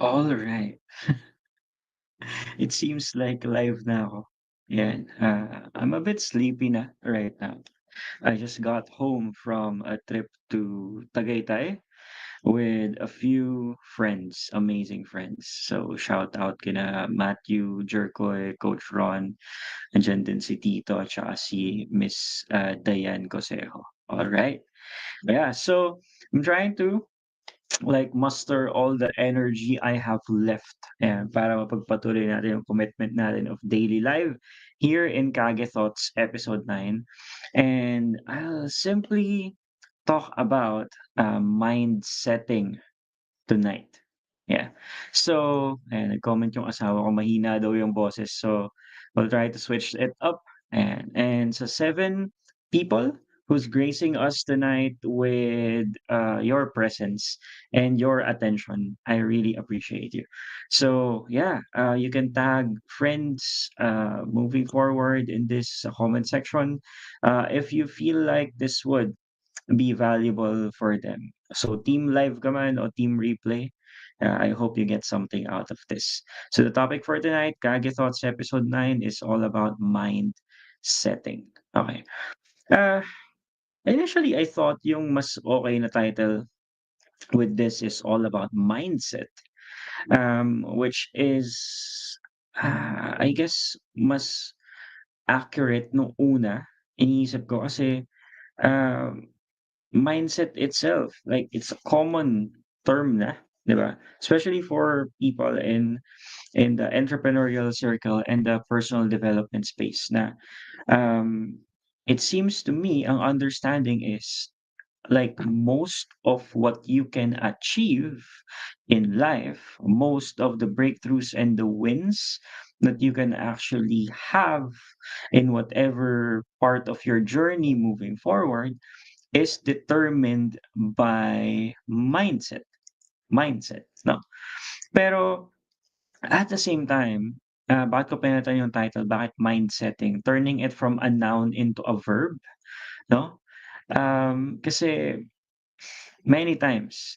All right. It seems like live na ako. Yan. I'm a bit sleepy na right now. I just got home from a trip to Tagaytay with a few friends, amazing friends. So shout out kina Matthew, Jerkoy, Coach Ron, andyan din si Tito at saka si Miss Diane Cosejo. All right. Yeah, so I'm trying to like muster all the energy I have left and para mapagpatuloy natin yung commitment natin of daily life here in Kage Thoughts episode 9. And I'll simply talk about mind setting tonight. Yeah. So, ayan, nag-comment yung asawa ko, mahina daw yung boses. So, we'll try to switch it up. And so, seven people who's gracing us tonight with your presence and your attention. I really appreciate you. So, yeah, you can tag friends moving forward in this comment section if you feel like this would be valuable for them. So team live ka man o team replay, I hope you get something out of this. So the topic for tonight, Kage Thoughts episode 9 is all about mind setting. Okay. Uh, initially, I thought yung mas okay na title with this is all about mindset, which is, I guess, mas accurate nung una. Iniisip ko kasi, um, mindset itself, like it's a common term na, 'di ba? Especially for people in the entrepreneurial circle and the personal development space na it seems to me ang understanding is like most of what you can achieve in life, most of the breakthroughs and the wins that you can actually have in whatever part of your journey moving forward is determined by mindset, no? Pero at the same time, bakit ko pinalitan yung title, bakit mind setting, turning it from a noun into a verb, no? Kasi many times,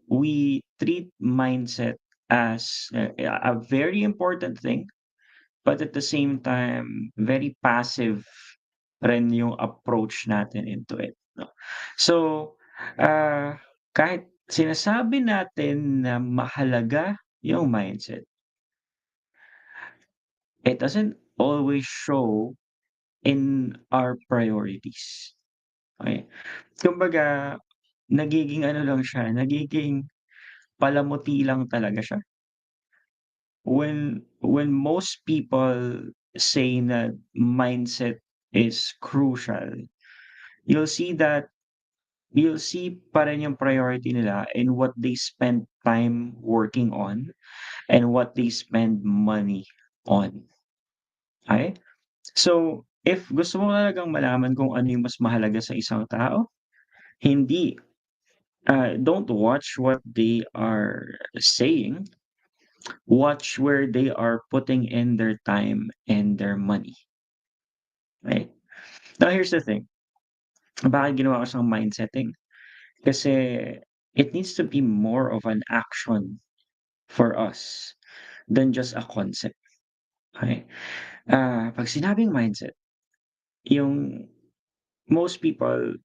we treat mindset as a very important thing, but at the same time, very passive rin yung approach natin into it, 'no? So, ah, kahit sinasabi natin na mahalaga yung mindset, it doesn't always show in our priorities, okey? Kumbaga nagiging ano lang siya, nagiging palamuti lang talaga siya. When most people say na mindset is crucial, you'll see that you'll see pa rin yung priority nila in what they spend time working on and what they spend money on, okey? So, if gusto mo talagang malaman kung ano yung mas mahalaga sa isang tao, hindi, don't watch what they are saying, watch where they are putting in their time and their money, right? Now here's the thing, bakit ginawa ko siyang mind setting? Kasi it needs to be more of an action for us than just a concept, okey? 'Pag sinabing mindset, yung most people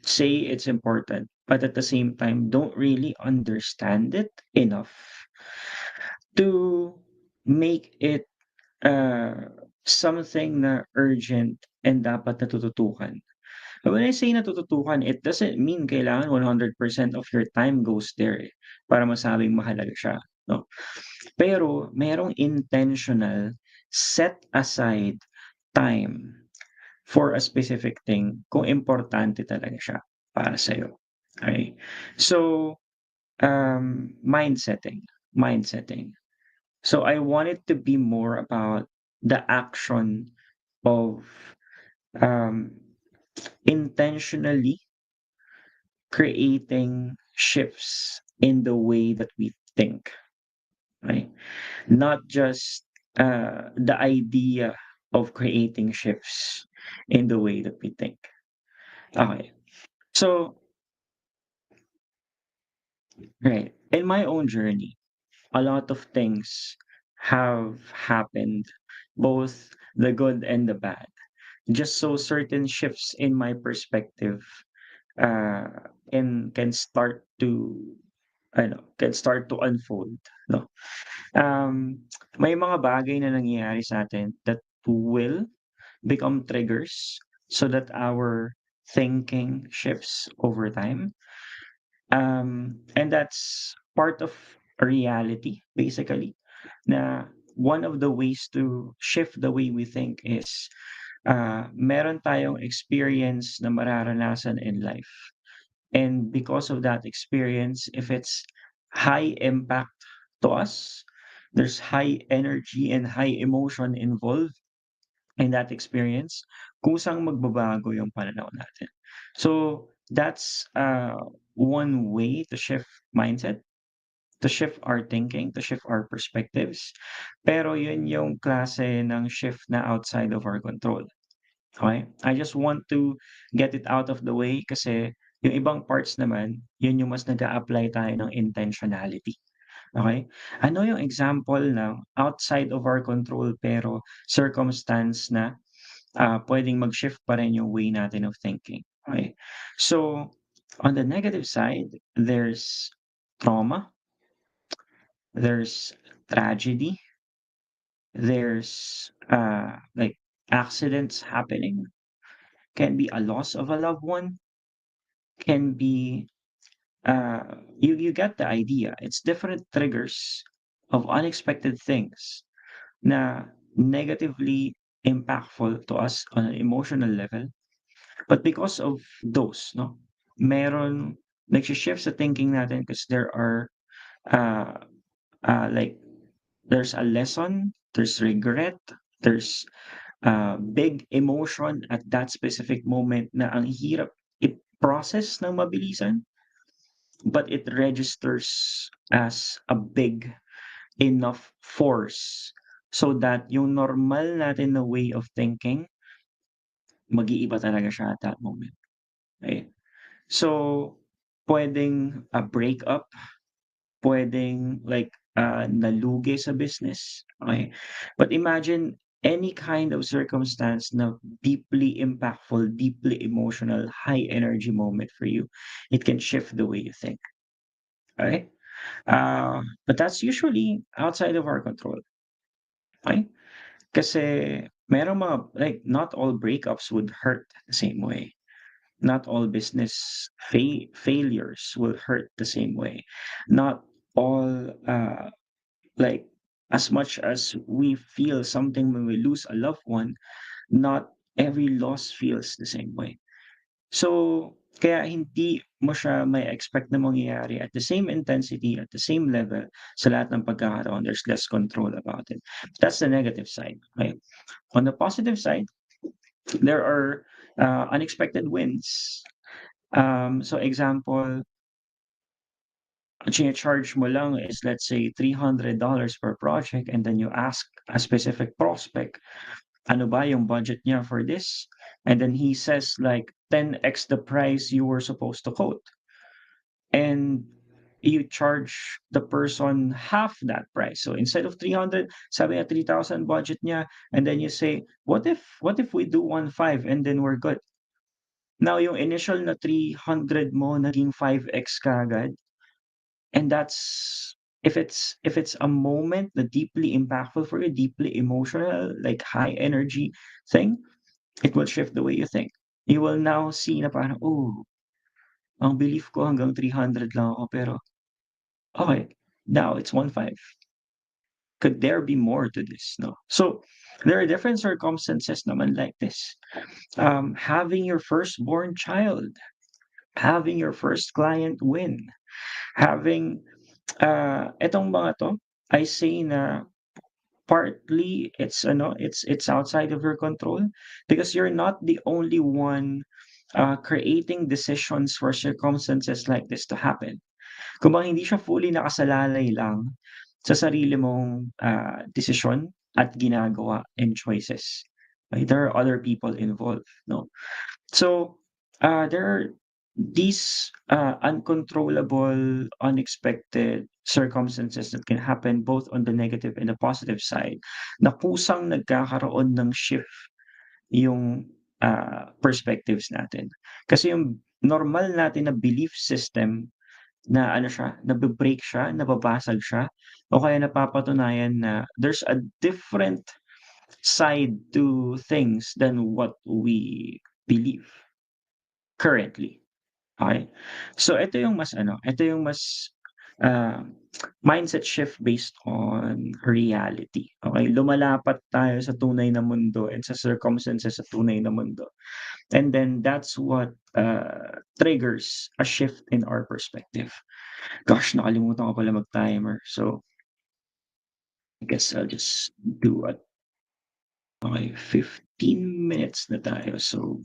say it's important, but at the same time don't really understand it enough to make it, uh, something na urgent and dapat natututukan. When I say natututukan, it doesn't mean kailangan 100% of your time goes there, eh, para masabing mahalaga siya, 'no? Pero merong intentional set aside time for a specific thing kung importante talaga siya para sa'yo, okey? So, mind setting, mind setting. So I want it to be more about the action of, um, intentionally creating shifts in the way that we think, right? Not just the idea of creating shifts in the way that we think. Okay. So, right. In my own journey, a lot of things have happened, both the good and the bad. Just so certain shifts in my perspective uh, can start to can start to unfold, no? Um, may mga bagay na nangyayari sa atin that will become triggers so that our thinking shifts over time. And that's part of reality, basically. Na one of the ways to shift the way we think is meron tayong experience na mararanasan in life. And because of that experience, if it's high impact to us, there's high energy and high emotion involved in that experience, kusang magbabago yung pananaw natin. So that's one way to shift mindset, to shift our thinking, to shift our perspectives. Pero yun yung klase ng shift na outside of our control. Okay? I just want to get it out of the way kasi yung ibang parts naman, yun yung mas nag-a-apply tayo ng intentionality. Okay? Ano yung example ng outside of our control pero circumstance na puwedeng mag-shift pa rin yung way natin of thinking, okay? So, on the negative side, there's trauma, there's tragedy, there's, like, accidents happening, can be a loss of a loved one, can be, you get the idea. It's different triggers of unexpected things na negatively impactful to us on an emotional level. But because of those 'no, meron nagshi-shift sa thinking natin because there are, uh, like there's a lesson, there's regret, there's, big emotion at that specific moment na ang hirap i-process ng mabilisan, but it registers as a big enough force so that yung normal natin na way of thinking, mag-iiba talaga siya at that moment, okey? So, puwedeng, breakup, puwedeng like, nalugi sa business, okey? But imagine any kind of circumstance na deeply impactful, deeply emotional, high energy moment for you, it can shift the way you think, okey? But that's usually outside of our control, okey? Kasi merong mga like not all breakups would hurt the same way. Not all business failures will hurt the same way. Not all, like, as much as we feel something when we lose a loved one, not every loss feels the same way. So, kaya hindi mo siya mai-expect na mangyayari at the same intensity, at the same level sa lahat ng pagkakataon. There's less control about it. That's the negative side, right? On the positive side, there are, unexpected wins. So example, ang chine-charge mo lang is let's say $300 per project and then you ask a specific prospect, ano ba yung budget niya for this? And then he says like 10x the price you were supposed to quote. And you charge the person half that price. So instead of 300, sabi niya 3,000 budget niya, and then you say, what if we do 1,500 and then we're good? Now yung initial na 300 mo naging 5x kaagad. And that's if it's a moment na deeply impactful for you, deeply emotional, like high energy thing, it will shift the way you think. You will now see na parang, "Oh, ang belief ko hanggang 300 lang ako pero okay, now it's 1,500. Could there be more to this?" No? So, there are different circumstances naman like this. Having your firstborn child, having your first client win, having etong mga 'to, I say na partly it's outside of your control because you're not the only one, creating decisions for circumstances like this to happen. Kumbaga hindi siya fully nakasalalay lang sa sarili mong, desisyon at ginagawa and choices, right? There are other people involved, 'no? So, there are these uncontrollable, unexpected circumstances that can happen both on the negative and the positive side, na kusang nagkakaroon ng shift yung perspectives natin. Kasi yung normal natin na belief system na ano siya, nabe-break siya, nababasag siya, o kaya napapatunayan na there's a different side to things than what we believe currently. Okay. So ito yung mas, ah, mindset shift based on reality, okey? Lumalapat tayo sa tunay na mundo and sa circumstances sa tunay na mundo. And then that's what, triggers a shift in our perspective. Gosh, nakalimutan ko pala mag-timer. So, I guess I'll just do it. Okay, 15 minutes na tayo. So,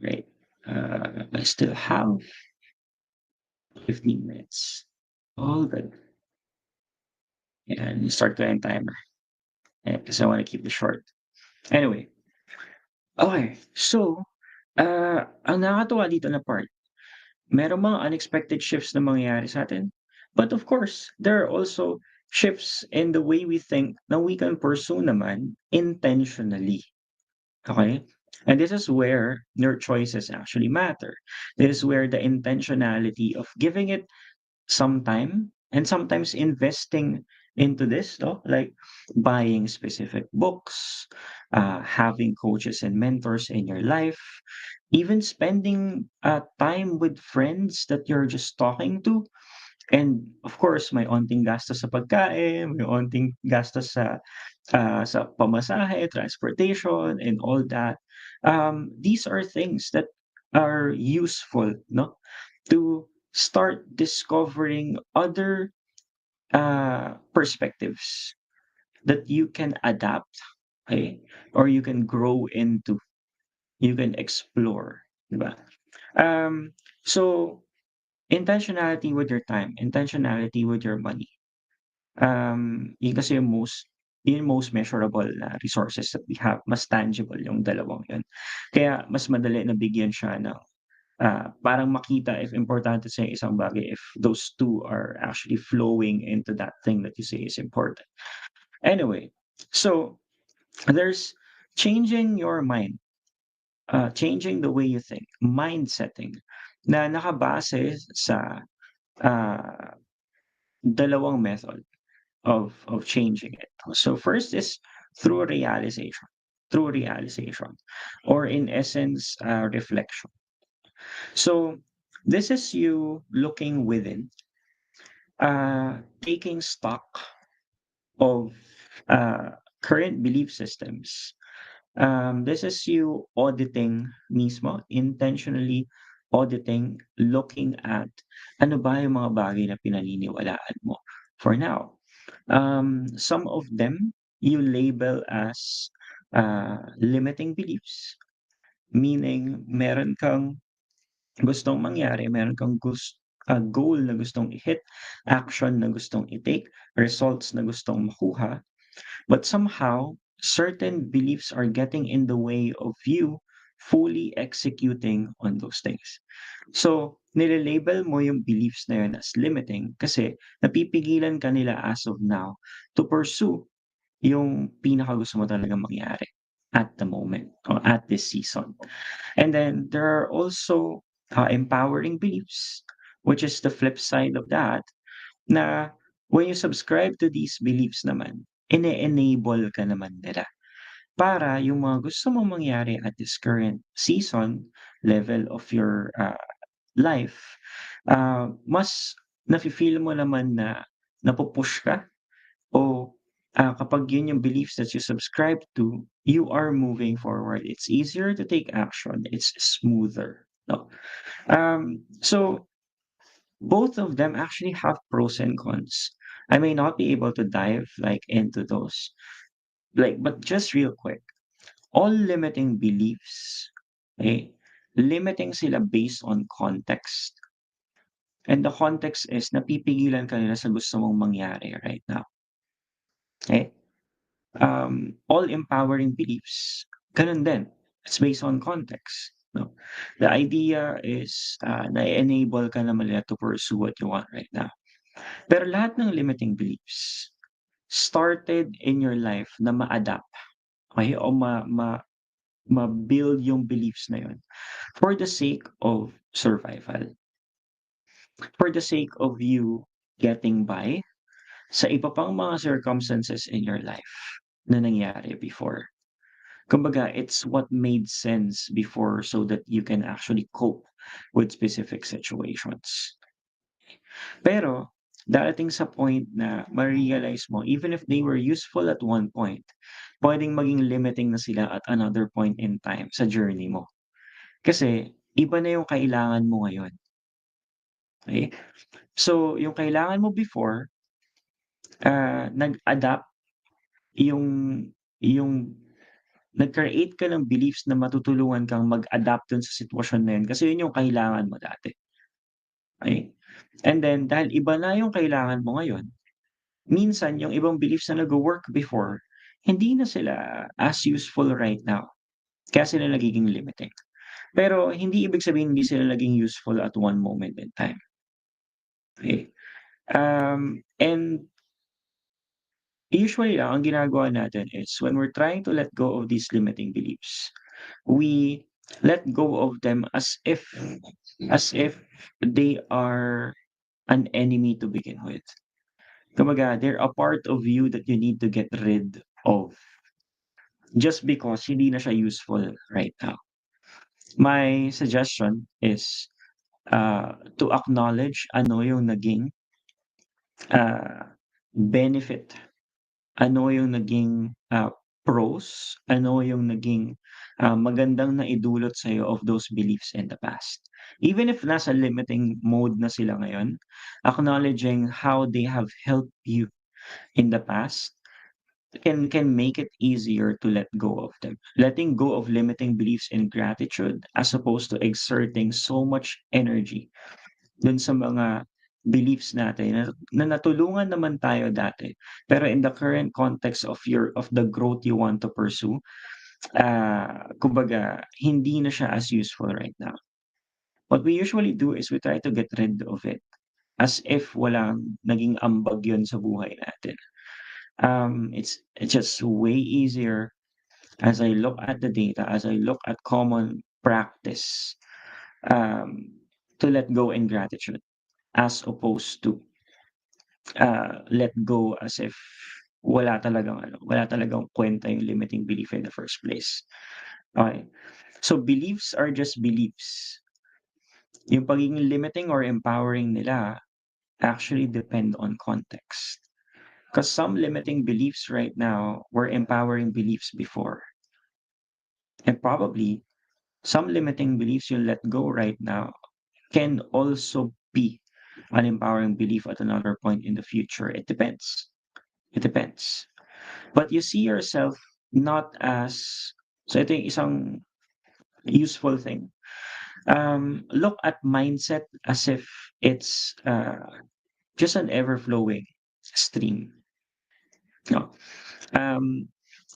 right, I still have 15 minutes. All good. And start ko na yung timer, kasi I wanna keep this short. Anyway, okay. So, ang nakakatuwa dito na part, merong mga unexpected shifts na mangyayari sa'tin. But of course, there are also shifts in the way we think na we can pursue naman intentionally, okay? And this is where your choices actually matter. This is where the intentionality of giving it some time and sometimes investing into this, no? Like buying specific books, having coaches and mentors in your life, even spending time with friends that you're just talking to. And of course, may onting gastos sa pagkain, may onting gastos sa pamasahe, transportation, and all that. These are things that are useful, no, to start discovering other perspectives that you can adapt, okay, or you can grow into, you can explore, diba? So intentionality with your time, intentionality with your money. Yun kasi yung most measurable na resources that we have, mas tangible yung dalawang yun. Kaya mas madali na bigyan siya ng, parang makita if importante sa'yo yung isang bagay, if those two are actually flowing into that thing that you say is important. Anyway, so there's changing your mind, changing the way you think, mind setting na nakabase sa, ah, dalawang method of changing it. So first is through realization, through realization, or in essence, reflection. So this is you looking within, taking stock of current belief systems. This is you auditing mismo, intentionally auditing, looking at ano ba yung mga bagay na pinaniniwalaan mo for now. Some of them you label as limiting beliefs, meaning meron kang gustong mangyari, meron kang goal na gustong i-hit, action na gustong i-take, results na gustong makuha, but somehow certain beliefs are getting in the way of you fully executing on those things. So, nile-label mo yung beliefs na yun as limiting kasi napipigilan ka nila as of now to pursue yung pinakagusto mo talagang mangyari at the moment or at this season. And then there are also empowering beliefs, which is the flip side of that, na when you subscribe to these beliefs naman, ine-enable ka naman nila para yung mga gusto mong mangyari at this current season, level of your life, mas nafi-feel mo naman na napu-push ka o kapag yun yung beliefs that you subscribe to, you are moving forward. It's easier to take action. It's smoother. No? So both of them actually have pros and cons. I may not be able to dive like into those, like, but just real quick, all limiting beliefs, okay, limiting sila based on context. And the context is napipigilan ka nila sa gusto mong mangyari right now. Okay? All empowering beliefs, ganun din. It's based on context. 'no. The idea is, na-e-enable ka naman nila to pursue what you want right now. Pero lahat ng limiting beliefs started in your life na ma-adapt, okey, o ma-build yung beliefs na yun for the sake of survival, for the sake of you getting by sa iba pang mga circumstances in your life na nangyari before. Kumbaga, it's what made sense before so that you can actually cope with specific situations. Pero darating sa point na ma-realize mo even if they were useful at one point, puwedeng maging limiting na sila at another point in time sa journey mo. Kasi iba na yung kailangan mo ngayon, okey? So, yung kailangan mo before, nag-adapt yung yung nag-create ka ng beliefs na matutulungan kang mag-adapt dun sa sitwasyon na yun kasi yun yung kailangan mo dati, okey? And then dahil iba na yung kailangan mo ngayon, minsan yung ibang beliefs na nagwo-work before, hindi na sila as useful right now, kaya sila nagiging limiting. Pero hindi ibig sabihin hindi sila naging useful at one moment in time, okey? And usually ang ginagawa natin is when we're trying to let go of these limiting beliefs, we let go of them as if they are an enemy to begin with. Kumbaga, they're a part of you that you need to get rid of just because hindi na siya useful right now. My suggestion is, to acknowledge ano yung naging, benefit, ano yung naging, pros, ano yung naging, magandang naidulot sa'yo of those beliefs in the past. Even if nasa limiting mode na sila ngayon, acknowledging how they have helped you in the past can make it easier to let go of them. Letting go of limiting beliefs in gratitude as opposed to exerting so much energy dun sa mga beliefs natin na natulungan naman tayo dati. Pero in the current context of the growth you want to pursue, kumbaga hindi na siya as useful right now. What we usually do is we try to get rid of it as if walang naging ambag yun sa buhay natin. It's just way easier as I look at the data, as I look at common practice, um, to let go in gratitude as opposed to let go as if wala talagang kwenta yung limiting belief in the first place. Okay. So beliefs are just beliefs. Yung pagiging limiting or empowering nila actually depend on context. Because some limiting beliefs right now were empowering beliefs before. And probably some limiting beliefs you let go right now can also be an empowering belief at another point in the future. It depends. It depends. But you see yourself not as so ito yung isang useful thing. Look at mindset as if it's just an ever-flowing stream. No. Um,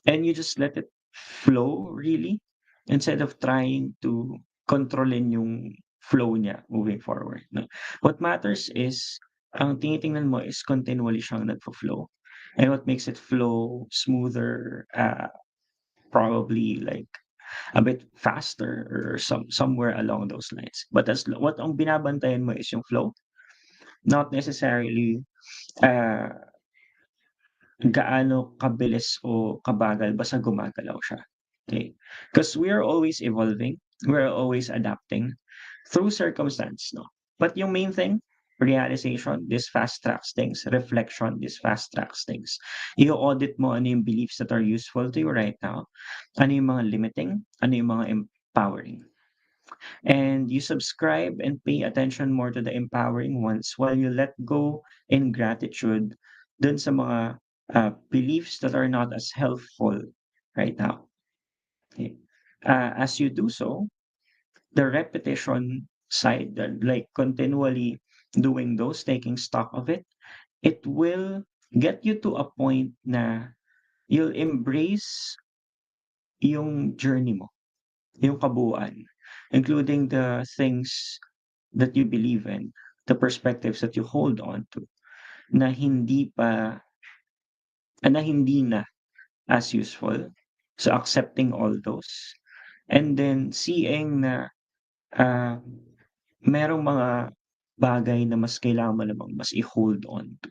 and you just let it flow really instead of trying to kontrolin yung flow niya moving forward, no? What matters is ang tinitingnan mo is continually siyang nagfo-flow. And what makes it flow smoother, probably like a bit faster or somewhere along those lines. But what ang binabantayan mo is yung flow, not necessarily, uh, gaano kabilis o kabagal basta gumagalaw siya, okay? Because we are always evolving, we are always adapting through circumstance, 'no? But yung main thing, realization, this fast tracks things, reflection, this fast tracks things. I-o-audit mo ano yung beliefs that are useful to you right now, ano yung mga limiting, ano yung mga empowering. And you subscribe and pay attention more to the empowering ones while you let go in gratitude dun sa mga beliefs that are not as helpful right now. Okay. As you do so, the repetition side, like continually doing those, taking stock of it, it will get you to a point na you'll embrace yung journey mo, yung kabuuan. including the things that you believe in, the perspectives that you hold on to, na hindi na as useful. So accepting all those. And then seeing na ah, merong mga bagay na mas kailangan mo namang mas i-hold on to,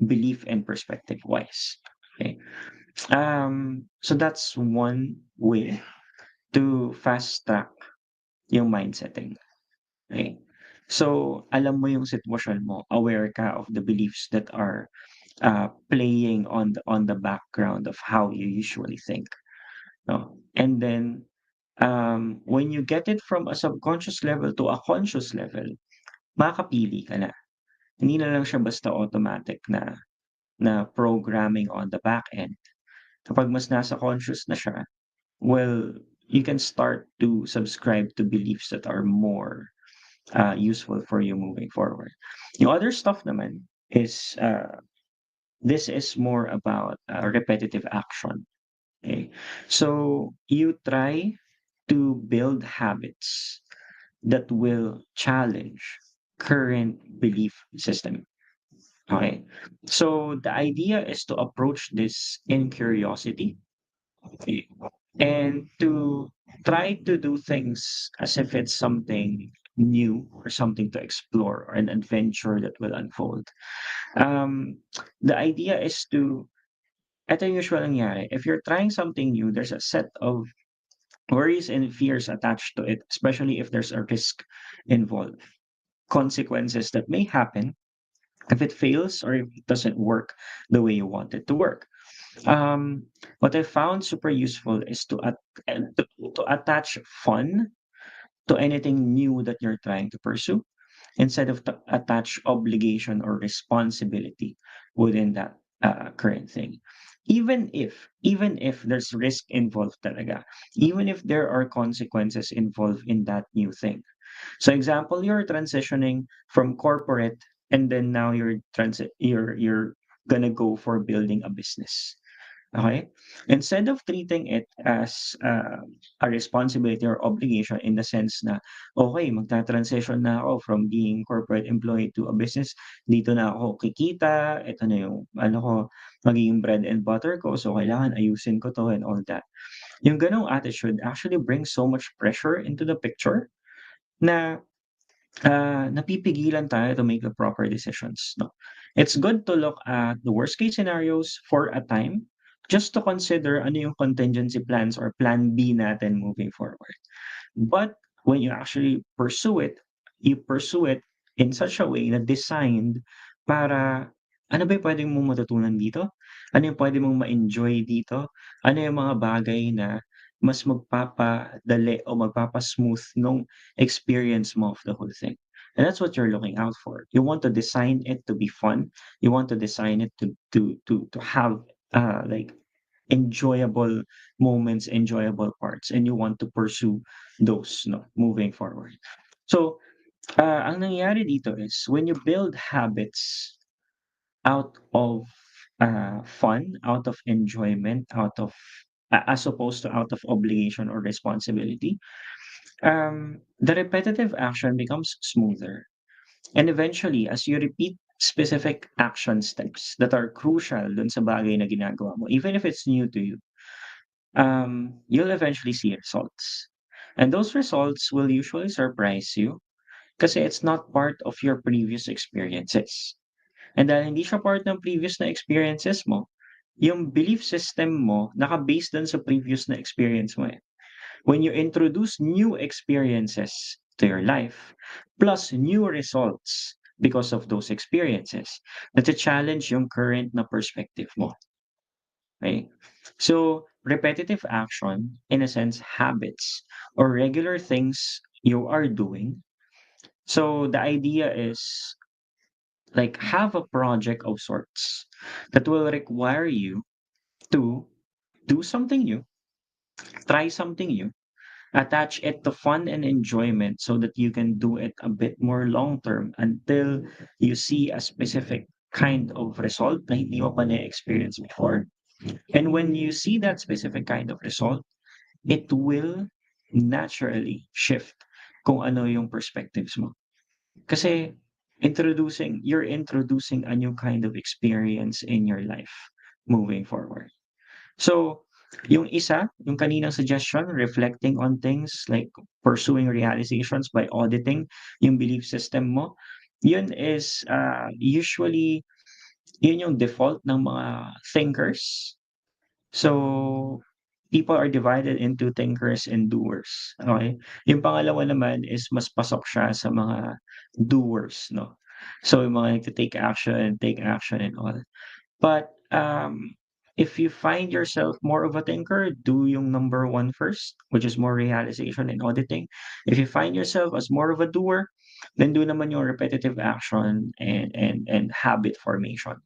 belief and perspective wise. Okay. So that's one way to fast track yung mindsetting. Okay. So alam mo yung sitwasyon mo, aware ka of the beliefs that are playing on the background of how you usually think. No? And then when you get it from a subconscious level to a conscious level, makakapili ka na. Hindi na lang siya basta automatic na programming on the back end. Kapag mas nasa conscious na siya, well, you can start to subscribe to beliefs that are more useful for you moving forward. Yung other stuff naman is this is more about repetitive action. Okay, so you try to build habits that will challenge current belief system. Okay. So the idea is to approach this in curiosity, okay, and to try to do things as if it's something new or something to explore or an adventure that will unfold. Um, the idea is to, ito yung usual nangyari, if you're trying something new, there's a set of worries and fears attached to it, especially if there's a risk involved, consequences that may happen if it fails or if it doesn't work the way you want it to work. What I found super useful is to attach fun to anything new that you're trying to pursue instead of to attach obligation or responsibility within that current thing. Even if there's risk involved talaga, even if there are consequences involved in that new thing. So example, you're transitioning from corporate and then now you're gonna go for building a business. Okay? Instead of treating it as a responsibility or obligation in the sense na, okay, magta-transition na ako from being corporate employee to a business, dito na ako kikita, ito na yung ano ko, magiging bread and butter ko, so kailangan ayusin ko to and all that. Yung ganong attitude actually brings so much pressure into the picture na napipigilan tayo to make the proper decisions, no? It's good to look at the worst case scenarios for a time, just to consider ano yung contingency plans or plan B natin moving forward. But when you actually pursue it, you pursue it in such a way na designed para ano ba yung puwedeng mong matutunan dito? Ano yung puwede mong ma-enjoy dito? Ano yung mga bagay na mas magpapadali o magpapa-smooth nung experience mo of the whole thing. And that's what you're looking out for. You want to design it to be fun. You want to design it to have like enjoyable moments, enjoyable parts, and you want to pursue those, no, moving forward. So, ang nangyayari dito is when you build habits out of fun, out of enjoyment, as opposed to out of obligation or responsibility, the repetitive action becomes smoother. And eventually, as you repeat specific action steps that are crucial dun sa bagay na ginagawa mo, even if it's new to you, you'll eventually see results. And those results will usually surprise you kasi it's not part of your previous experiences. And dahil hindi siya part ng previous na experiences mo, yung belief system mo naka-base dun sa previous na experience mo eh. When you introduce new experiences to your life, plus new results because of those experiences, nati-challenge yung current na perspective mo. Okay? So, repetitive action, in a sense, habits or regular things you are doing. So, the idea is like have a project of sorts that will require you to do something new, try something new, attach it to fun and enjoyment so that you can do it a bit more long term until you see a specific kind of result na hindi mo pa na-experience before. And when you see that specific kind of result, it will naturally shift kung ano yung perspectives mo. Kasi you're introducing a new kind of experience in your life moving forward. So, yung isa, yung kaninang suggestion, reflecting on things like pursuing realizations by auditing yung belief system mo, yun is usually yun yung default ng mga thinkers. So, people are divided into thinkers and doers, okay? Yung pangalawa naman is mas pasok siya sa mga doers, 'no? So, yung mga nagte-take action, take action and all. But, if you find yourself more of a thinker, do yung number one first, which is more realization and auditing. If you find yourself as more of a doer, then do naman yung repetitive action and habit formation.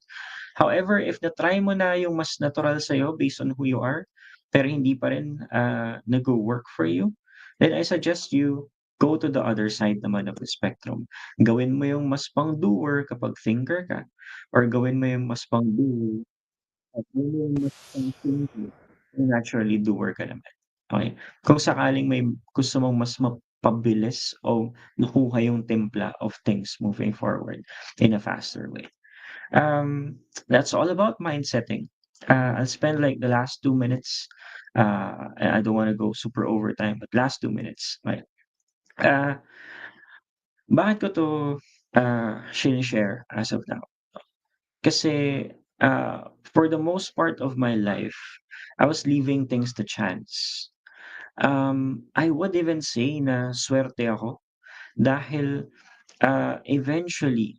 However, if na-try mo na yung mas natural sa'yo based on who you are, pero hindi pa rin, nagwo-work for you, then I suggest you go to the other side naman of the spectrum. Gawin mo yung mas pang-doer kapag thinker ka or gawin mo yung mas pang-doer at gawin mo yung mas pang-thinker kung naturally doer ka naman, okey? Kung sakaling may gusto mong mas mapabilis o makuha yung timpla of things moving forward in a faster way. That's all about mind setting. I'll spend like the last 2 minutes. I don't want to go super overtime, but last 2 minutes. Right. Uh, bakit ko to share as of now? Kasi for the most part of my life, I was leaving things to chance. I would even say na swerte ako dahil eventually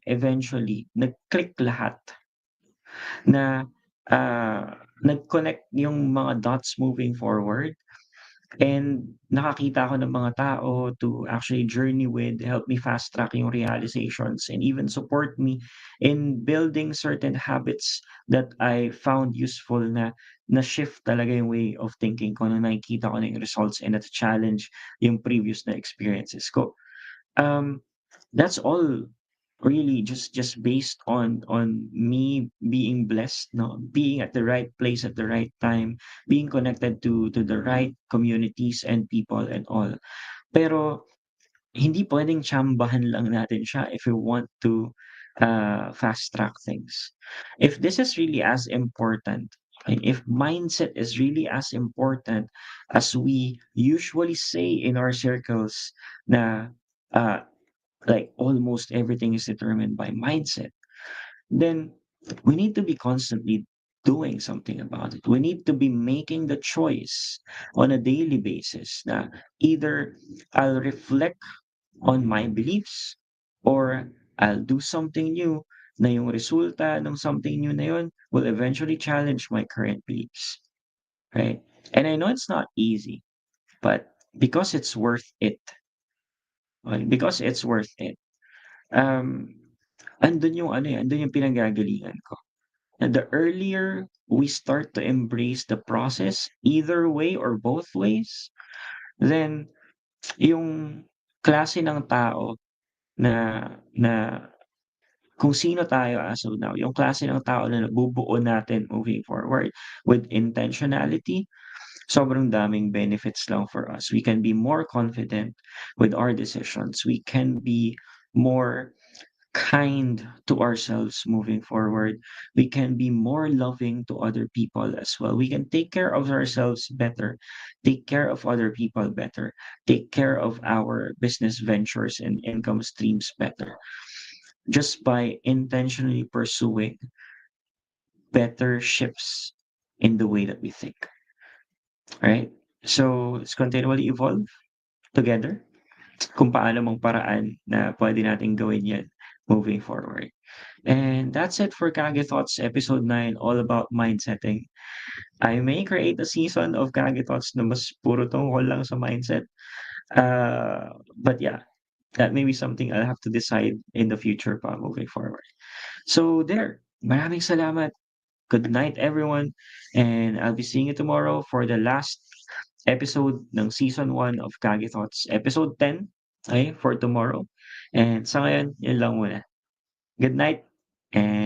nag-click lahat na, nag-connect yung mga dots moving forward and nakakita ako ng mga tao to actually journey with, help me fast track yung realizations and even support me in building certain habits that I found useful na na-shift talaga yung way of thinking ko nung nakikita ko na yung results and na-challenge yung previous na experiences ko. Um, that's all really just based on me being blessed, no, being at the right place at the right time, being connected to the right communities and people and all. Pero hindi puwedeng tsambahan lang natin siya if we want to fast track things. If this is really as important, and if mindset is really as important as we usually say in our circles na uh, like almost everything is determined by mindset, then we need to be constantly doing something about it. We need to be making the choice on a daily basis na either I'll reflect on my beliefs or I'll do something new na yung resulta ng something new na yun will eventually challenge my current beliefs, right? And I know it's not easy, but because it's worth it, okay, because it's worth it, um, andun yung ano, eh, andun yung pinanggagalingan ko. And the earlier we start to embrace the process, either way or both ways, then yung klase ng tao na na kung sino tayo as of now, yung klase ng tao na nabubuo natin moving forward with intentionality, sobrang daming benefits lang for us. We can be more confident with our decisions. We can be more kind to ourselves moving forward. We can be more loving to other people as well. We can take care of ourselves better, take care of other people better, take care of our business ventures and income streams better just by intentionally pursuing better shifts in the way that we think, right? So let's continually evolve together kung paano mong paraan na pwede nating gawin yan moving forward. And that's it for Kage Thoughts episode 9, all about mind setting. I may create a season of Kage Thoughts na mas puro tungkol lang sa mindset. But yeah, that may be something I'll have to decide in the future pa moving forward. So there, maraming salamat. Good night everyone. And I'll be seeing you tomorrow for the last episode ng season 1 of Kage Thoughts, episode 10, okay, for tomorrow. And sa ngayon, yun lang muna. Good night and